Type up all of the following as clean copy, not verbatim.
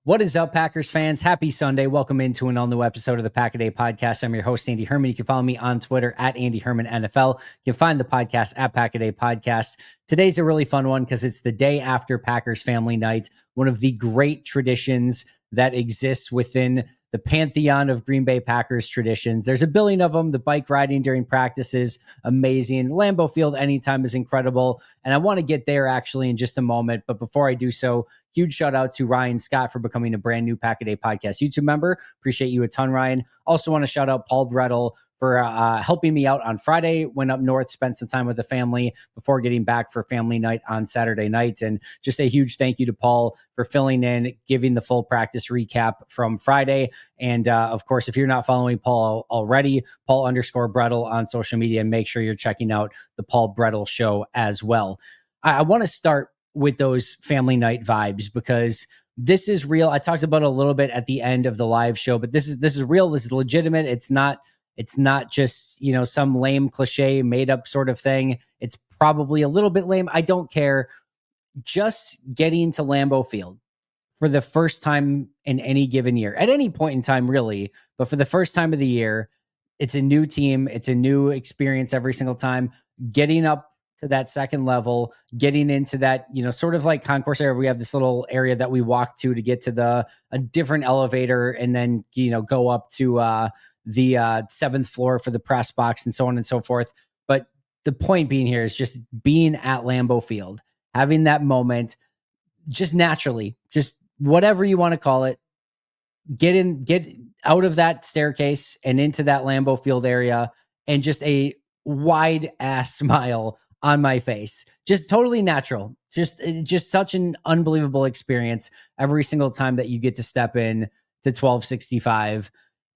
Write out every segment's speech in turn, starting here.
What is up, Packers fans? Happy Sunday. Welcome into an all-new episode of the Pack a Day podcast. I'm your host, Andy Herman. You can follow me on Twitter at Andy Herman NFL. You can find the podcast at Pack a Day Podcast. Today's a really fun one because it's the day after Packers Family Night, one of the great traditions that exists within the pantheon of Green Bay Packers traditions. There's a billion of them. The bike riding during practice is amazing. Lambeau Field anytime is incredible. And I want to get there actually in just a moment. But before I do so, huge shout out to Ryan Scott for becoming a brand new Pack a Day Podcast YouTube member. Appreciate you a ton, Ryan. Also want to shout out Paul Brettel for helping me out on Friday. Went up north, spent some time with the family before getting back for family night on Saturday night. And just a huge thank you to Paul for filling in, giving the full practice recap from Friday. And of course, if you're not following Paul already, Paul_Brettel on social media, and make sure you're checking out the Paul Brettel Show as well. I want to start with those family night vibes because this is real. I talked about it a little bit at the end of the live show, but this is real. This is legitimate. It's not just, some lame cliche made up sort of thing. It's probably a little bit lame. I don't care. Just getting to Lambeau Field for the first time in any given year, at any point in time, really, but for the first time of the year, it's a new team. It's a new experience every single time. Getting up to that second level, getting into that, sort of like concourse area. We have this little area that we walk to get to a different elevator and then, go up to the seventh floor for the press box and so on and so forth. But the point being here is just being at Lambeau Field, having that moment just naturally, just whatever you want to call it, get out of that staircase and into that Lambeau Field area and just a wide ass smile on my face. Just totally natural. Just such an unbelievable experience every single time that you get to step in to 1265.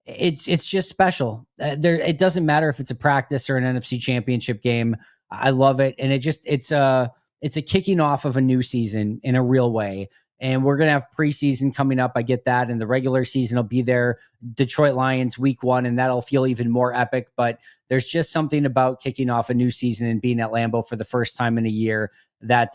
It's just special. It doesn't matter if it's a practice or an NFC Championship game. I love it, and it's a kicking off of a new season in a real way. And we're gonna have preseason coming up. I get that, and the regular season will be there. Detroit Lions week 1, and that'll feel even more epic. But there's just something about kicking off a new season and being at Lambeau for the first time in a year that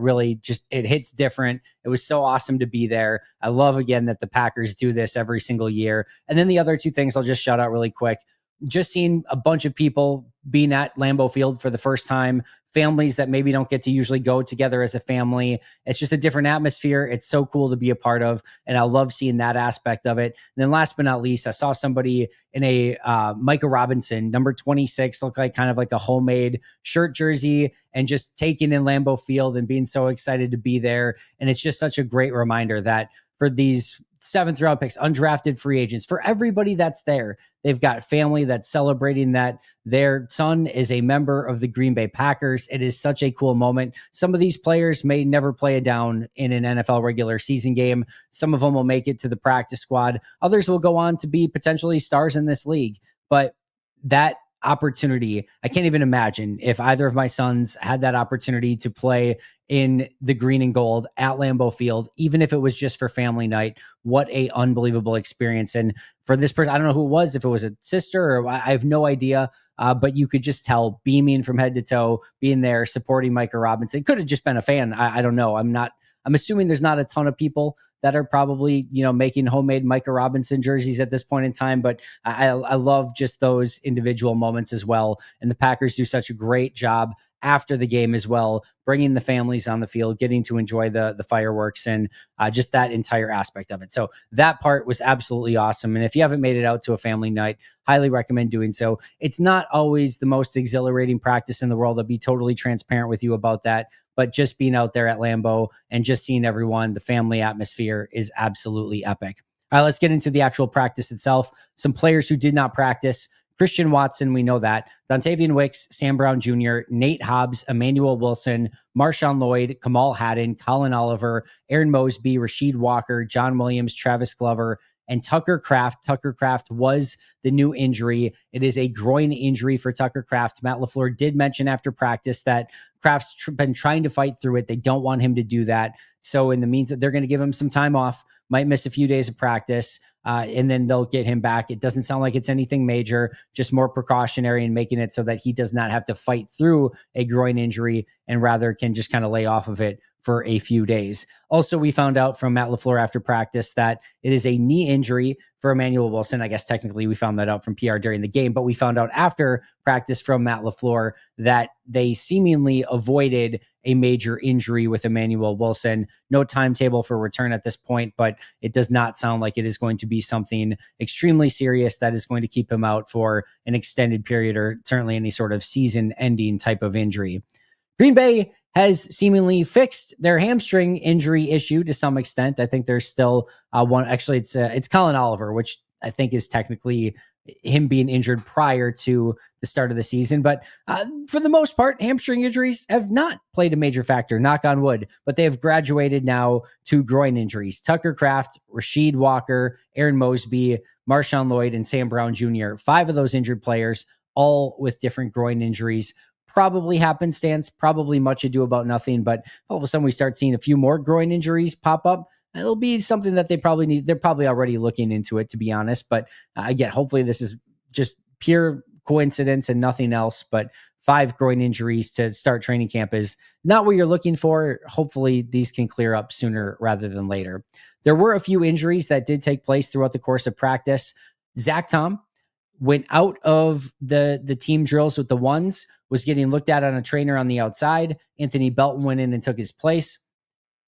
really just, it hits different. It was so awesome to be there. I love, again, that the Packers do this every single year. And then the other two things I'll just shout out really quick. Just seeing a bunch of people being at Lambeau Field for the first time, families that maybe don't get to usually go together as a family. It's just a different atmosphere. It's so cool to be a part of, and I love seeing that aspect of it. And then last but not least, I saw somebody in a Micah Robinson, number 26, look like kind of like a homemade shirt jersey, and just taking in Lambeau Field and being so excited to be there. And it's just such a great reminder that for these 7th round picks, undrafted free agents, for everybody that's there, they've got family that's celebrating that their son is a member of the Green Bay Packers. It is such a cool moment. Some of these players may never play a down in an NFL regular season game. Some of them will make it to the practice squad. Others will go on to be potentially stars in this league. But that opportunity, I can't even imagine if either of my sons had that opportunity to play in the green and gold at Lambeau Field, even if it was just for family night. What a unbelievable experience. And for this person, I don't know who it was, if it was a sister or I have no idea, but you could just tell, beaming from head to toe, being there, supporting Micah Robinson. It could have just been a fan. I don't know. I'm assuming there's not a ton of people that are probably, making homemade Micah Robinson jerseys at this point in time. But I love just those individual moments as well. And the Packers do such a great job after the game as well, bringing the families on the field, getting to enjoy the fireworks and just that entire aspect of it. So that part was absolutely awesome. And if you haven't made it out to a family night, highly recommend doing so. It's not always the most exhilarating practice in the world. I'll be totally transparent with you about that. But just being out there at Lambeau and just seeing everyone, the family atmosphere is absolutely epic. All right, let's get into the actual practice itself. Some players who did not practice: Christian Watson, we know that. Dontavian Wicks, Sam Brown Jr., Nate Hobbs, Emmanuel Wilson, Marshawn Lloyd, Kamal Haddon, Colin Oliver, Aaron Mosby, Rasheed Walker, John Williams, Travis Glover, and Tucker Kraft. Tucker Kraft was the new injury. It is a groin injury for Tucker Kraft. Matt LaFleur did mention after practice that Kraft's been trying to fight through it. They don't want him to do that. So in the meantime, they're going to give him some time off, might miss a few days of practice, and then they'll get him back. It doesn't sound like it's anything major, just more precautionary and making it so that he does not have to fight through a groin injury and rather can just kind of lay off of it for a few days. Also, we found out from Matt LaFleur after practice that it is a knee injury for Emmanuel Wilson. I guess technically we found that out from PR during the game, but we found out after practice from Matt LaFleur that they seemingly avoided a major injury with Emmanuel Wilson. No timetable for return at this point, but it does not sound like it is going to be something extremely serious that is going to keep him out for an extended period or certainly any sort of season-ending type of injury. Green Bay has seemingly fixed their hamstring injury issue to some extent. I think there's still one. Actually, it's Colin Oliver, which I think is technically him being injured prior to the start of the season. But for the most part, hamstring injuries have not played a major factor, knock on wood, but they have graduated now to groin injuries. Tucker Kraft, Rasheed Walker, Aaron Mosby, Marshawn Lloyd, and Sam Brown Jr., 5 of those injured players, all with different groin injuries. Probably happenstance, probably much ado about nothing, but all of a sudden we start seeing a few more groin injuries pop up. It'll be something that they probably need. They're probably already looking into it, to be honest. But again, hopefully this is just pure coincidence and nothing else. But 5 groin injuries to start training camp is not what you're looking for. Hopefully these can clear up sooner rather than later. There were a few injuries that did take place throughout the course of practice. Zach Tom went out of the team drills with the ones, was getting looked at on a trainer on the outside. Anthony Belton went in and took his place.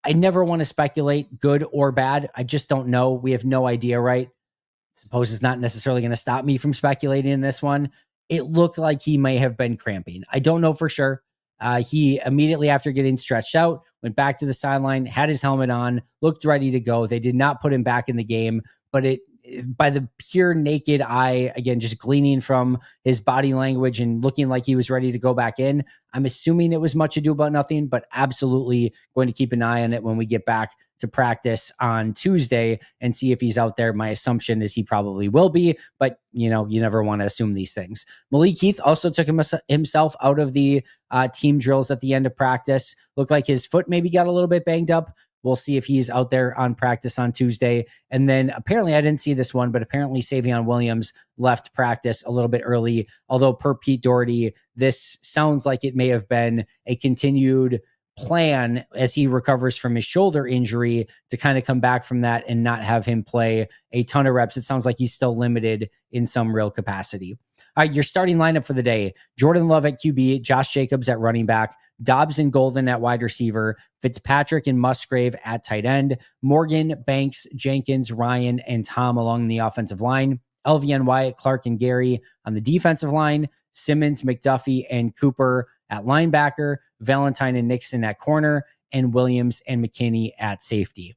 I never want to speculate good or bad. I just don't know. We have no idea, right? Suppose it's not necessarily going to stop me from speculating in this one. It looked like he may have been cramping. I don't know for sure. He immediately after getting stretched out, went back to the sideline, had his helmet on, looked ready to go. They did not put him back in the game, but by the pure naked eye, again, just gleaning from his body language and looking like he was ready to go back in, I'm assuming it was much ado about nothing, but absolutely going to keep an eye on it when we get back to practice on Tuesday and see if he's out there. My assumption is he probably will be, but you never want to assume these things. Malik Heath also took himself out of the team drills at the end of practice. Looked like his foot maybe got a little bit banged up. We'll see if he's out there on practice on Tuesday. And then apparently, I didn't see this one, but apparently Savion Williams left practice a little bit early. Although per Pete Doherty, this sounds like it may have been a continued plan as he recovers from his shoulder injury to kind of come back from that and not have him play a ton of reps. It sounds like he's still limited in some real capacity. All right, your starting lineup for the day: Jordan Love at QB, Josh Jacobs at running back, Dobbs and Golden at wide receiver, Fitzpatrick and Musgrave at tight end, Morgan, Banks, Jenkins, Ryan, and Tom along the offensive line, LVN, Wyatt, Clark, and Gary on the defensive line, Simmons, McDuffie, and Cooper at linebacker, Valentine and Nixon at corner, and Williams and McKinney at safety.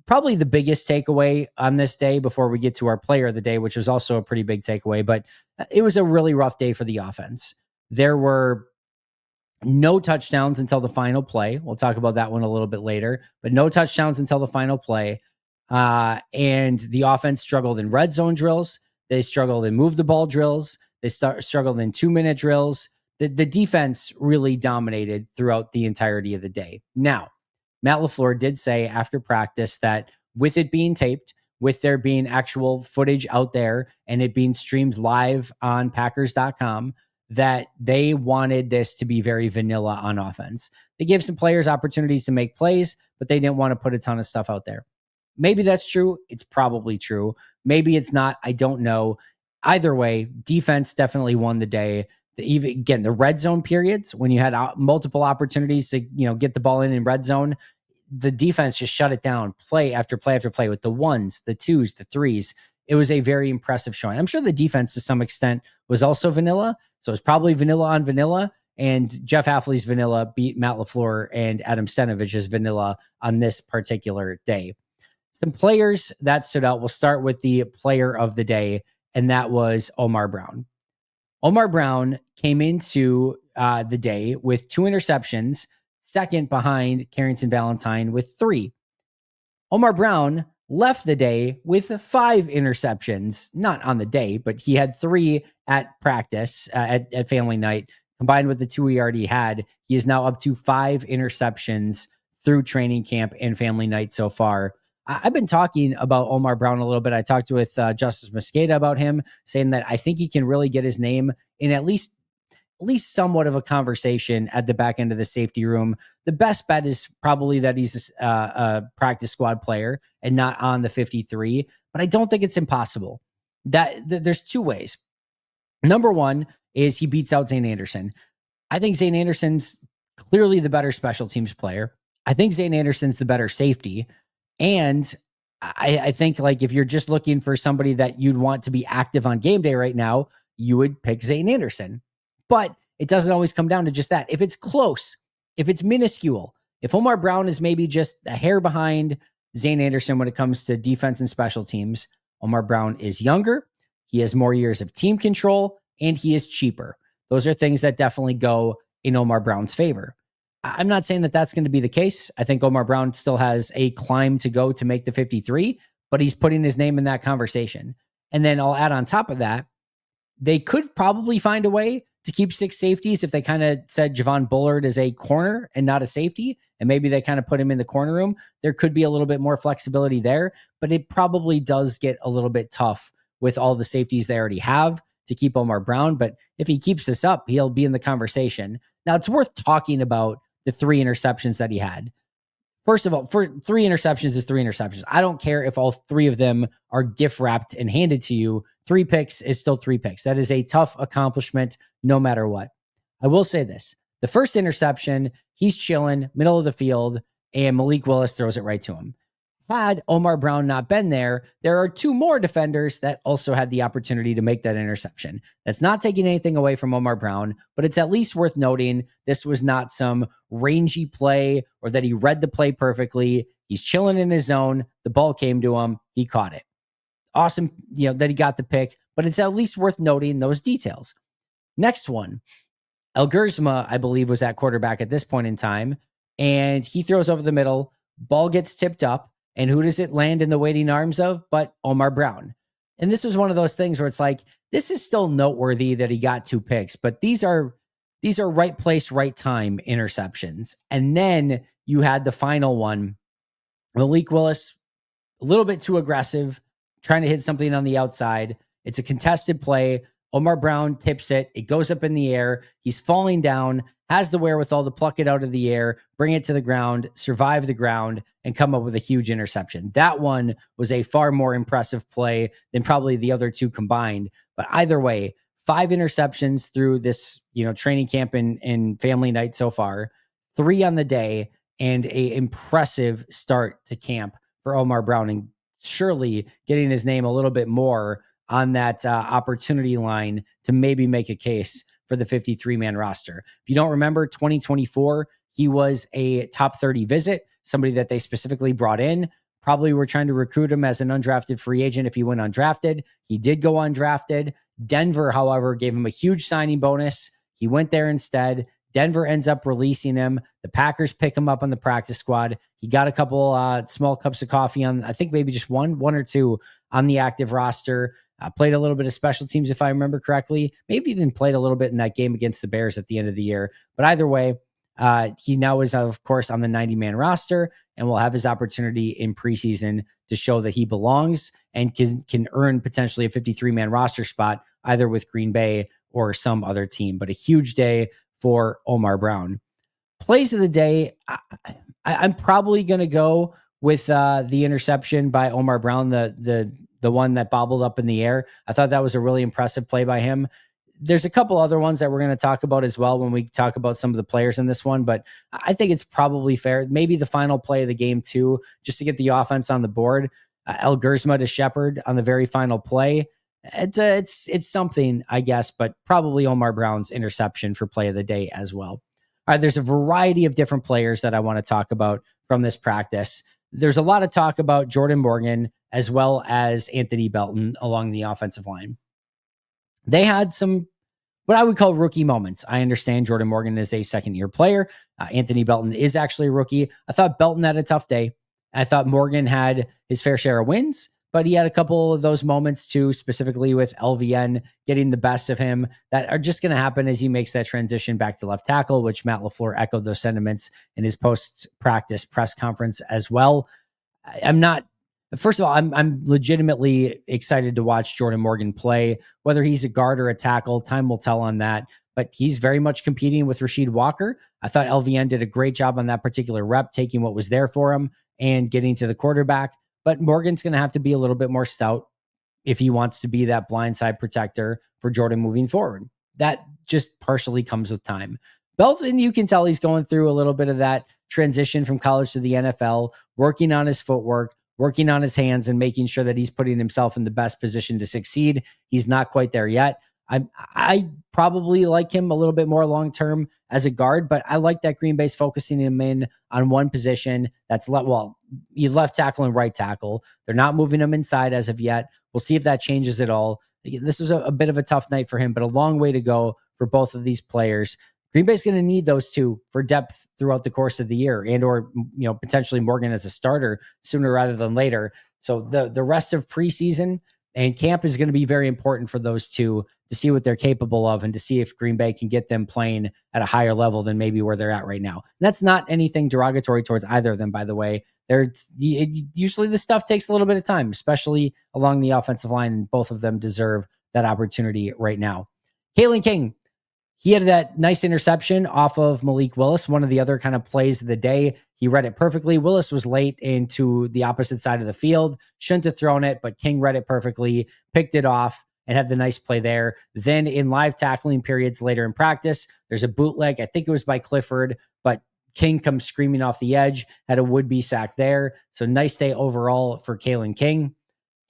Probably the biggest takeaway on this day before we get to our player of the day, which was also a pretty big takeaway, but it was a really rough day for the offense. There were no touchdowns until the final play. We'll talk about that one a little bit later, but no touchdowns until the final play. And the offense struggled in red zone drills. They struggled in move the ball drills. They struggled in 2-minute drills. The defense really dominated throughout the entirety of the day. Now, Matt LaFleur did say after practice that with it being taped, with there being actual footage out there and it being streamed live on Packers.com, that they wanted this to be very vanilla on offense. They gave some players opportunities to make plays, but they didn't want to put a ton of stuff out there. Maybe that's true. It's probably true. Maybe it's not. I don't know. Either way, defense definitely won the day. The red zone periods, when you had multiple opportunities to get the ball in red zone, the defense just shut it down play after play after play with the ones, the twos, the threes. It was a very impressive showing. I'm sure the defense to some extent was also vanilla. So it's probably vanilla on vanilla. And Jeff Hafley's vanilla beat Matt LaFleur and Adam Stenovich's vanilla on this particular day. Some players that stood out. We'll start with the player of the day, and that was Omar Brown. Omar Brown came into the day with 2 interceptions, second behind Carrington Valentine with 3. Omar Brown left the day with 5 interceptions, not on the day, but he had 3 at practice at family night. Combined with the 2 he already had, he is now up to 5 interceptions through training camp and family night so far. I've been talking about Omar Brown a little bit. I talked with Justice Mosqueda about him, saying that I think he can really get his name in at least at least somewhat of a conversation at the back end of the safety room. The best bet is probably that he's a practice squad player and not on the 53, but I don't think it's impossible. There's two ways. Number one is he beats out Zane Anderson. I think Zane Anderson's clearly the better special teams player. I think Zane Anderson's the better safety. And I think, like, if you're just looking for somebody that you'd want to be active on game day right now, you would pick Zane Anderson. But it doesn't always come down to just that. If it's close, if it's minuscule, if Omar Brown is maybe just a hair behind Zane Anderson when it comes to defense and special teams, Omar Brown is younger, he has more years of team control, and he is cheaper. Those are things that definitely go in Omar Brown's favor. I'm not saying that that's going to be the case. I think Omar Brown still has a climb to go to make the 53, but he's putting his name in that conversation. And then I'll add on top of that, they could probably find a way to keep six safeties if they kind of said Javon Bullard is a corner and not a safety, and maybe they kind of put him in the corner room. There could be a little bit more flexibility there, but it probably does get a little bit tough with all the safeties they already have to keep Omar Brown. But if he keeps this up, he'll be in the conversation. Now, it's worth talking about the 3 interceptions that he had. First of all, for 3 interceptions is 3 interceptions. I don't care if all 3 of them are gift wrapped and handed to you. 3 picks is still 3 picks. That is a tough accomplishment no matter what. I will say this. The first interception, he's chilling, middle of the field, and Malik Willis throws it right to him. Had Omar Brown not been there, there are 2 more defenders that also had the opportunity to make that interception. That's not taking anything away from Omar Brown, but it's at least worth noting this was not some rangy play or that he read the play perfectly. He's chilling in his zone. The ball came to him. He caught it. Awesome, that he got the pick, but it's at least worth noting those details. Next one, El Gersma, I believe, was at quarterback at this point in time, and he throws over the middle. Ball gets tipped up. And who does it land in the waiting arms of but Omar Brown? And this was one of those things where it's like, this is still noteworthy that he got 2 picks, but these are right place, right time interceptions. And then you had the final one, Malik Willis, a little bit too aggressive, trying to hit something on the outside. It's a contested play. Omar Brown tips it. It goes up in the air. He's falling down, has the wherewithal to pluck it out of the air, bring it to the ground, survive the ground, and come up with a huge interception. That one was a far more impressive play than probably the other 2 combined. But either way, 5 interceptions through this, training camp and family night so far, 3 on the day, and a impressive start to camp for Omar Brown, and surely getting his name a little bit more on that opportunity line to maybe make a case for the 53-man roster. If you don't remember, 2024, he was a top 30 visit, somebody that they specifically brought in. Probably were trying to recruit him as an undrafted free agent if he went undrafted. He did go undrafted. Denver, however, gave him a huge signing bonus. He went there instead. Denver ends up releasing him. The Packers pick him up on the practice squad. He got a couple small cups of coffee on, I think maybe just one or two on the active roster. Played a little bit of special teams, if I remember correctly. Maybe even played a little bit in that game against the Bears at the end of the year. But either way, he now is, of course, on the 90-man roster and will have his opportunity in preseason to show that he belongs and can earn potentially a 53-man roster spot, either with Green Bay or some other team. But a huge day for Omar Brown. Plays of the day, I'm probably going to go with the interception by Omar Brown, the one that bobbled up in the air. I thought that was a really impressive play by him. There's a couple other ones that we're going to talk about as well when we talk about some of the players in this one, but I think it's probably fair. Maybe the final play of the game too, just to get the offense on the board. El Gersma to Shepard on the very final play. It's something, I guess, but probably Omar Brown's interception for play of the day as well. All right, there's a variety of different players that I want to talk about from this practice. There's a lot of talk about Jordan Morgan as well as Anthony Belton along the offensive line. They had some, what I would call rookie moments. I understand Jordan Morgan is a second-year player. Anthony Belton is actually a rookie. I thought Belton had a tough day. I thought Morgan had his fair share of wins, but he had a couple of those moments too, specifically with LVN getting the best of him, that are just going to happen as he makes that transition back to left tackle, which Matt LaFleur echoed those sentiments in his post-practice press conference as well. First of all, I'm legitimately excited to watch Jordan Morgan play. Whether he's a guard or a tackle, time will tell on that. but he's very much competing with Rasheed Walker. I thought LVN did a great job on that particular rep, taking what was there for him and getting to the quarterback. But Morgan's going to have to be a little bit more stout if he wants to be that blindside protector for Jordan moving forward. That just partially comes with time. Belton, you can tell he's going through a little bit of that transition from college to the NFL, working on his footwork, working on his hands, and making sure that he's putting himself in the best position to succeed. He's not quite there yet. I probably like him a little bit more long term as a guard, but I like that Green Bay's focusing him in on one position that's you left tackle and right tackle. They're not moving him inside as of yet. We'll see if that changes at all. This was a bit of a tough night for him, but a long way to go for both of these players. Green Bay's going to need those two for depth throughout the course of the year, and or potentially Morgan as a starter sooner rather than later. So the rest of preseason and camp is going to be very important for those two to see what they're capable of and to see if Green Bay can get them playing at a higher level than maybe where they're at right now. And that's not anything derogatory towards either of them, by the way. Usually this stuff takes a little bit of time, especially along the offensive line, and both of them deserve that opportunity right now. Kalen King, he had that nice interception off of Malik Willis, one of the other kind of plays of the day. He read it perfectly. Willis was late into the opposite side of the field. Shouldn't have thrown it, but King read it perfectly, picked it off, and had the nice play there. Then in live tackling periods later in practice, there's a bootleg. I think it was by Clifford, but King comes screaming off the edge, had a would-be sack there. So nice day overall for Kalen King.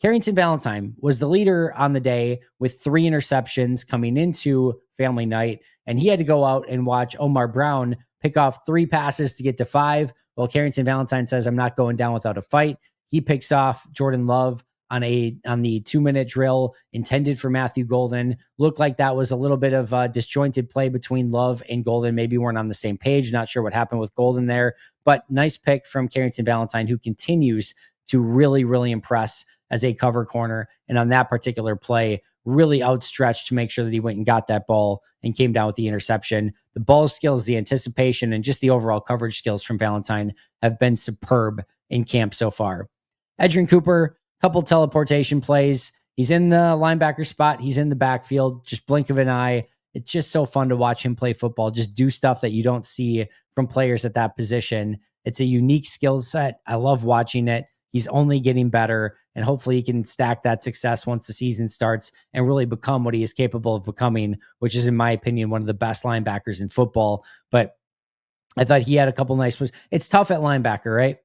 Carrington Valentine was the leader on the day with 3 interceptions coming into family night, and he had to go out and watch Omar Brown pick off 3 passes to get to 5. Well, Carrington Valentine says, "I'm not going down without a fight." He picks off Jordan Love on the 2-minute drill intended for Matthew Golden. Looked like that was a little bit of a disjointed play between Love and Golden. Maybe weren't on the same page. Not sure what happened with Golden there, but nice pick from Carrington Valentine, who continues to really, really impress as a cover corner. And on that particular play, really outstretched to make sure that he went and got that ball and came down with the interception. The ball skills, the anticipation, and just the overall coverage skills from Valentine have been superb in camp so far. Edgerrin Cooper, couple teleportation plays. He's in the linebacker spot. He's in the backfield. Just blink of an eye. It's just so fun to watch him play football. Just do stuff that you don't see from players at that position. It's a unique skill set. I love watching it. He's only getting better, and hopefully he can stack that success once the season starts and really become what he is capable of becoming, which is, in my opinion, one of the best linebackers in football. But I thought he had a couple nice plays. It's tough at linebacker, right?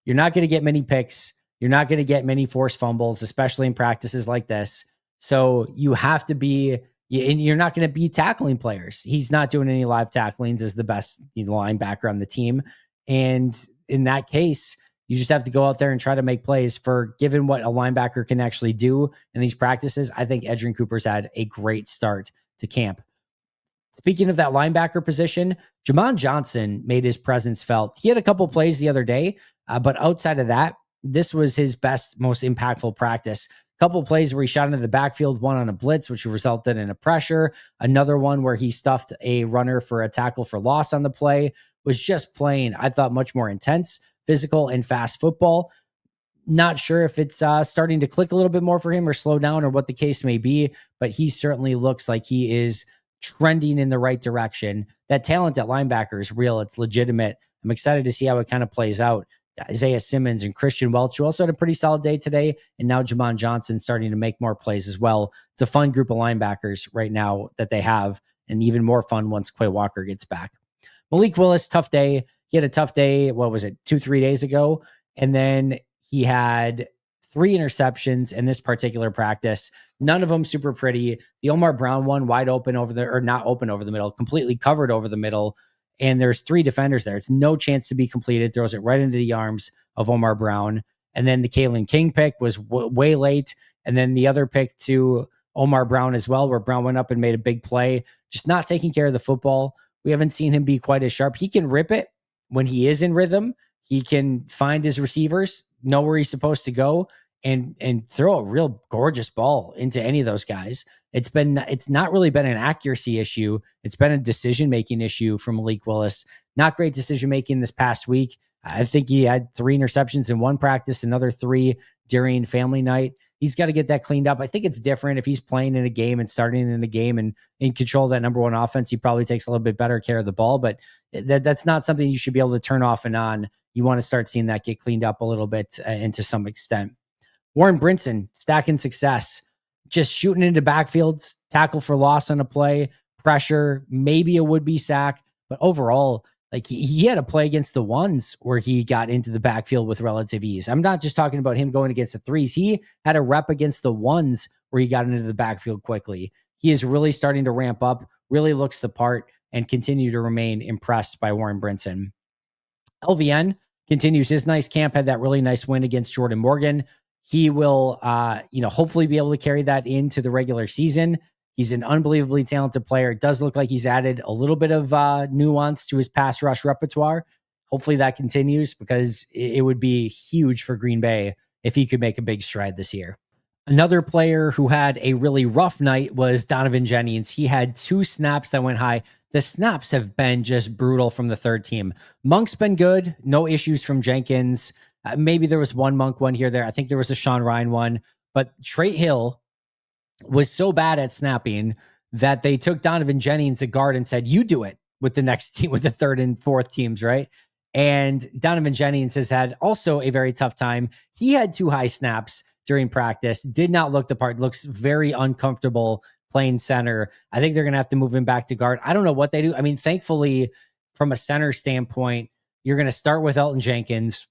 You're not going to get many picks. You're not going to get many forced fumbles, especially in practices like this. So you have to be, and you're not going to be tackling players. He's not doing any live tacklings as the best linebacker on the team. And in that case, you just have to go out there and try to make plays. For given what a linebacker can actually do in these practices, I think Edgerrin Cooper's had a great start to camp. Speaking of that linebacker position, Jamon Johnson made his presence felt. He had a couple plays the other day, but outside of that, this was his best, most impactful practice. A couple plays where he shot into the backfield, one on a blitz, which resulted in a pressure. Another one where he stuffed a runner for a tackle for loss on the play. Was just playing, I thought, much more intense, physical, and fast football. Not sure if it's starting to click a little bit more for him or slow down or what the case may be, but he certainly looks like he is trending in the right direction. That talent at linebacker is real. It's legitimate. I'm excited to see how it kind of plays out. Isaiah Simmons and Christian Welch, who also had a pretty solid day today, and now Jamon Johnson starting to make more plays as well. It's a fun group of linebackers right now that they have, and even more fun once Quay Walker gets back. Malik Willis, tough day. He had a tough day, 2-3 days ago, and then he had 3 interceptions in this particular practice. None of them super pretty. The Omar Brown one wide open not open over the middle, completely covered over the middle. And there's 3 defenders there. It's no chance to be completed. Throws it right into the arms of Omar Brown. And then the Kalen King pick was way late. And then the other pick to Omar Brown as well, where Brown went up and made a big play. Just not taking care of the football. We haven't seen him be quite as sharp. He can rip it when he is in rhythm. He can find his receivers, know where he's supposed to go, and throw a real gorgeous ball into any of those guys. It's not really been an accuracy issue. It's been a decision-making issue from Malik Willis. Not great decision-making this past week. I think he had 3 interceptions in one practice, another 3 during family night. He's got to get that cleaned up. I think it's different if he's playing in a game and starting in a game and in control of that number one offense. He probably takes a little bit better care of the ball, but that's not something you should be able to turn off and on. You want to start seeing that get cleaned up a little bit and to some extent. Warren Brinson, stacking success, just shooting into backfields, tackle for loss on a play, pressure, maybe a would-be sack, but overall, like he had a play against the ones where he got into the backfield with relative ease. I'm not just talking about him going against the threes. He had a rep against the ones where he got into the backfield quickly. He is really starting to ramp up, really looks the part, and continue to remain impressed by Warren Brinson. LVN continues his nice camp, had that really nice win against Jordan Morgan. He will, hopefully be able to carry that into the regular season. He's an unbelievably talented player. It does look like he's added a little bit of nuance to his pass rush repertoire. Hopefully that continues because it would be huge for Green Bay if he could make a big stride this year. Another player who had a really rough night was Donovan Jennings. He had 2 snaps that went high. The snaps have been just brutal from the third team. Monk's been good. No issues from Jenkins. Maybe there was one Monk one here, there. I think there was a Sean Ryan one. But Trey Hill was so bad at snapping that they took Donovan Jennings a guard and said, you do it with the next team, with the third and fourth teams, right? And Donovan Jennings has had also a very tough time. He had 2 high snaps during practice, did not look the part, looks very uncomfortable playing center. I think they're going to have to move him back to guard. I don't know what they do. I mean, thankfully, from a center standpoint, you're going to start with Elton Jenkins.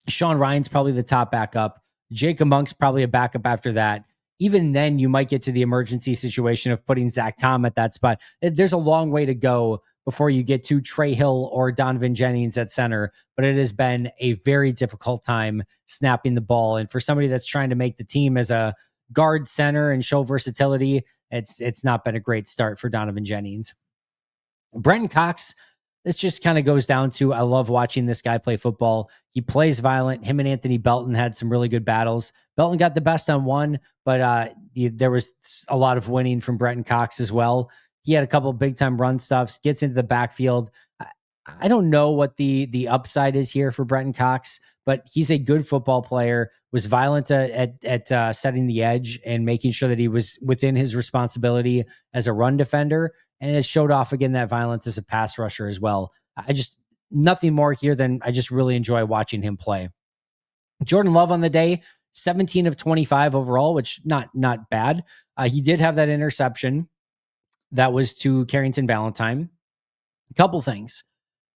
Sean Ryan's probably the top backup. Jacob Monk's probably a backup after that. Even then, you might get to the emergency situation of putting Zach Tom at that spot. There's a long way to go before you get to Trey Hill or Donovan Jennings at center, but it has been a very difficult time snapping the ball. And for somebody that's trying to make the team as a guard center and show versatility, it's not been a great start for Donovan Jennings. Brenton Cox, this just kind of goes down to, I love watching this guy play football. He plays violent. Him and Anthony Belton had some really good battles. Belton got the best on one, but there was a lot of winning from Brenton Cox as well. He had a couple of big time run stuffs, gets into the backfield. I don't know what the upside is here for Brenton Cox, but he's a good football player, was violent at setting the edge and making sure that he was within his responsibility as a run defender, and has showed off again that violence as a pass rusher as well. Nothing more here than I just really enjoy watching him play. Jordan Love on the day, 17 of 25 overall, which not bad. He did have that interception. That was to Carrington Valentine. A couple things.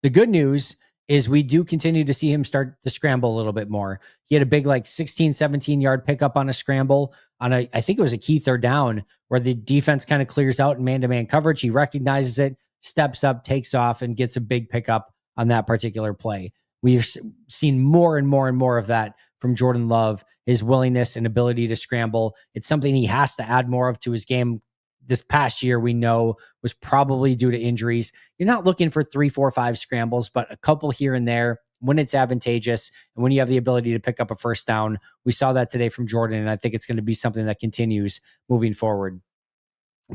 The good news is we do continue to see him start to scramble a little bit more. He had a big 16, 17 yard pickup on a scramble on I think it was a key third down where the defense kind of clears out in man-to-man coverage. He recognizes it, steps up, takes off, and gets a big pickup on that particular play. We've seen more and more and more of that from Jordan Love, his willingness and ability to scramble. It's something he has to add more of to his game. This past year, we know, was probably due to injuries. You're not looking for 3, 4, 5 scrambles, but a couple here and there when it's advantageous and when you have the ability to pick up a first down. We saw that today from Jordan, and I think it's going to be something that continues moving forward.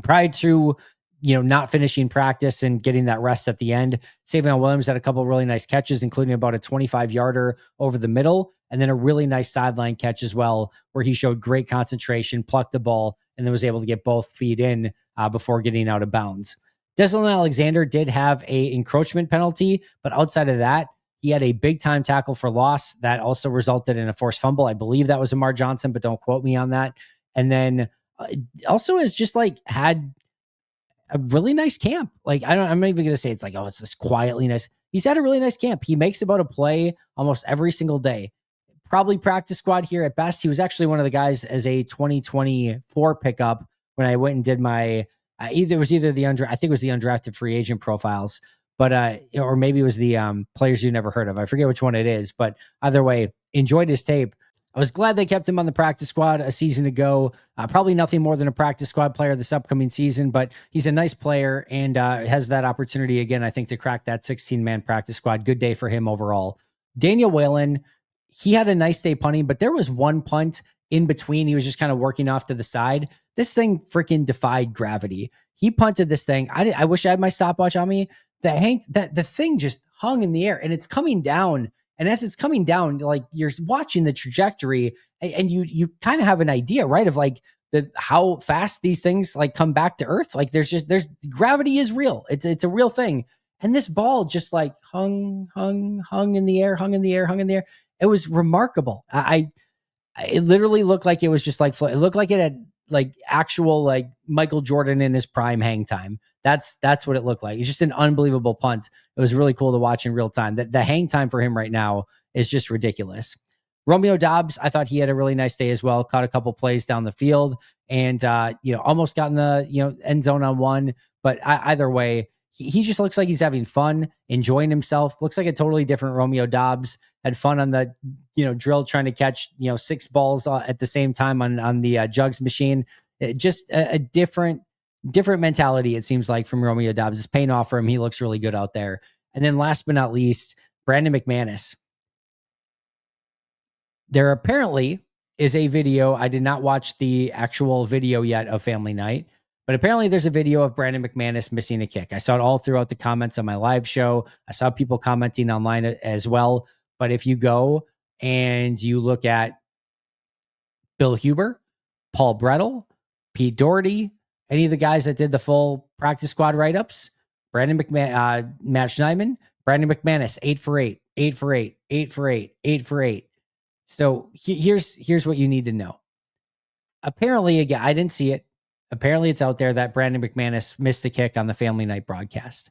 Prior to not finishing practice and getting that rest at the end, Savion Williams had a couple of really nice catches, including about a 25-yarder over the middle, and then a really nice sideline catch as well, where he showed great concentration, plucked the ball, and then was able to get both feet in before getting out of bounds. Deslin Alexander did have a encroachment penalty, but outside of that, he had a big-time tackle for loss that also resulted in a forced fumble. I believe that was Amar Johnson, but don't quote me on that. And then also has just had a really nice camp. I'm not even going to say it's it's this quietly nice. He's had a really nice camp. He makes about a play almost every single day. Probably practice squad here at best. He was actually one of the guys as a 2024 pickup when I went and did my, I think it was the undrafted free agent profiles, but, or maybe it was the players you never heard of. I forget which one it is, but either way, enjoyed his tape. I was glad they kept him on the practice squad a season ago. Probably nothing more than a practice squad player this upcoming season, but he's a nice player and has that opportunity again, I think, to crack that 16-man practice squad. Good day for him overall. Daniel Whalen, he had a nice day punting, but there was one punt in between. He was just kind of working off to the side. This thing freaking defied gravity. He punted this thing. I wish I had my stopwatch on me. The thing just hung in the air and it's coming down And as it's coming down, like you're watching the trajectory, and you kind of have an idea, right, of like how fast these things like come back to earth. Like there's gravity is real. It's a real thing. And this ball just like hung in the air, hung in the air, hung in the air. It was remarkable. It literally looked like it was just like it looked like it had like actual like Michael Jordan in his prime hang time. That's what it looked like. It's just an unbelievable punt. It was really cool to watch in real time. The hang time for him right now is just ridiculous. Romeo Dobbs, I thought he had a really nice day as well. Caught a couple plays down the field, and almost got in the end zone on one. But either way, he just looks like he's having fun, enjoying himself. Looks like a totally different Romeo Dobbs. Had fun on the drill, trying to catch 6 balls at the same time on the jugs machine. Just a different mentality, it seems like, from Romeo Dobbs. It's paying off for him. He looks really good out there. And then last but not least, Brandon McManus. There apparently is a video. I did not watch the actual video yet of Family Night, but apparently there's a video of Brandon McManus missing a kick. I saw it all throughout the comments on my live show. I saw people commenting online as well. But if you go and you look at Bill Huber, Paul Brettel, Pete Doherty, any of the guys that did the full practice squad write-ups, Matt Schneidman, Brandon McManus, 8 for 8, 8 for 8, 8 for 8, 8 for 8. So here's what you need to know. Apparently, again, I didn't see it. Apparently, it's out there that Brandon McManus missed a kick on the Family Night broadcast.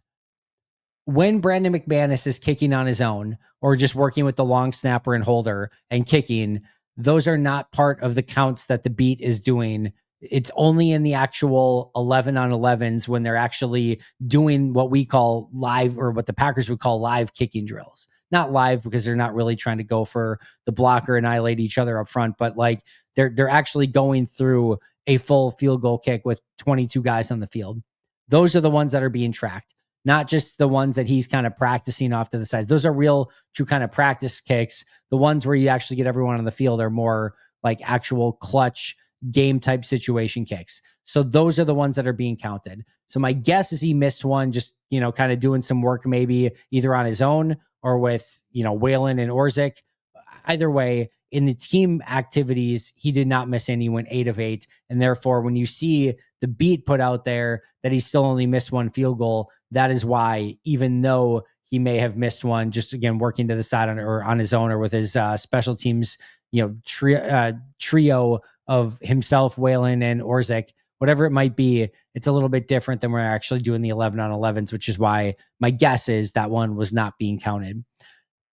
When Brandon McManus is kicking on his own or just working with the long snapper and holder and kicking, those are not part of the counts that the beat is doing. It's only in the actual 11 on 11s when they're actually doing what we call live, or what the Packers would call live kicking drills. Not live because they're not really trying to go for the blocker, annihilate each other up front, but like they're actually going through a full field goal kick with 22 guys on the field. Those are the ones that are being tracked, not just the ones that he's kind of practicing off to the sides. Those are real, true kind of practice kicks. The ones where you actually get everyone on the field are more like actual clutch game type situation kicks. So those are the ones that are being counted. So my guess is he missed one, just, kind of doing some work, maybe either on his own or with, Whalen and Orzik. Either way, in the team activities, he did not miss any, went 8 of 8. And therefore, when you see the beat put out there that he still only missed one field goal, that is why, even though he may have missed one, just again, working to the side on his own or with his special teams, trio of himself, Whalen, and Orzik, whatever it might be, it's a little bit different than we're actually doing the 11 on 11s, which is why my guess is that one was not being counted.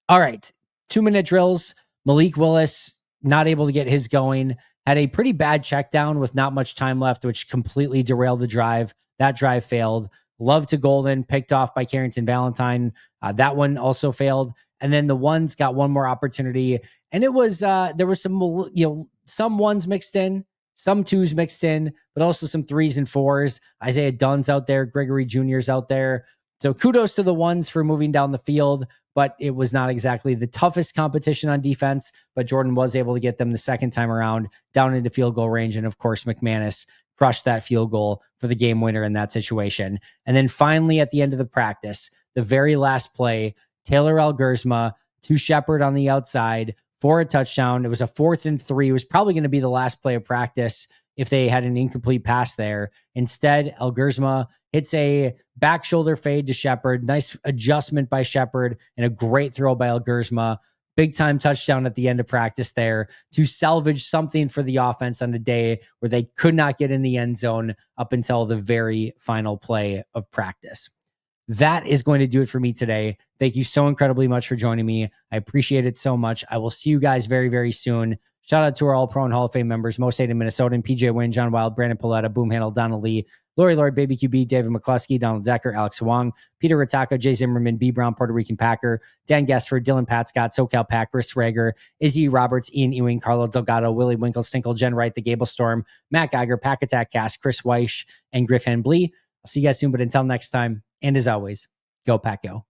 All right, 2-minute drills. Malik Willis, not able to get his going, had a pretty bad check down with not much time left, which completely derailed the drive. That drive failed. Love to Golden, picked off by Carrington Valentine. That one also failed. And then the ones got one more opportunity. And it was, there was some ones mixed in, some twos mixed in, but also some 3s and 4s. Isaiah Dunn's out there. Gregory Jr.'s out there. So kudos to the ones for moving down the field, but it was not exactly the toughest competition on defense. But Jordan was able to get them the second time around down into field goal range. And of course, McManus crushed that field goal for the game winner in that situation. And then finally, at the end of the practice, the very last play, Taylor Algersma to Shepard on the outside for a touchdown. It was a 4th and 3. It was probably going to be the last play of practice if they had an incomplete pass there. Instead, Algersma hits a back shoulder fade to Shepard. Nice adjustment by Shepard and a great throw by Algersma. Big time touchdown at the end of practice there to salvage something for the offense on a day where they could not get in the end zone up until the very final play of practice. That is going to do it for me today. Thank you so incredibly much for joining me. I appreciate it so much. I will see you guys very, very soon. Shout out to our All-Pro and Hall of Fame members, Mo State and Minnesota, and PJ Wynn, John Wild, Brandon Paletta, Boom Handle, Donald Lee, Lori Lord, Baby QB, David McCluskey, Donald Decker, Alex Wong, Peter Ritaka, Jay Zimmerman, B. Brown, Puerto Rican Packer, Dan Gessford, Dylan Pat Scott, SoCal Pack, Chris Rager, Izzy Roberts, Ian Ewing, Carlo Delgado, Willie Winkle, Stinkle, Jen Wright, The Gable Storm, Matt Geiger, Pack Attack Cast, Chris Weish, and Griff Henblee. I'll see you guys soon, but until next time, and as always, go Pack Go.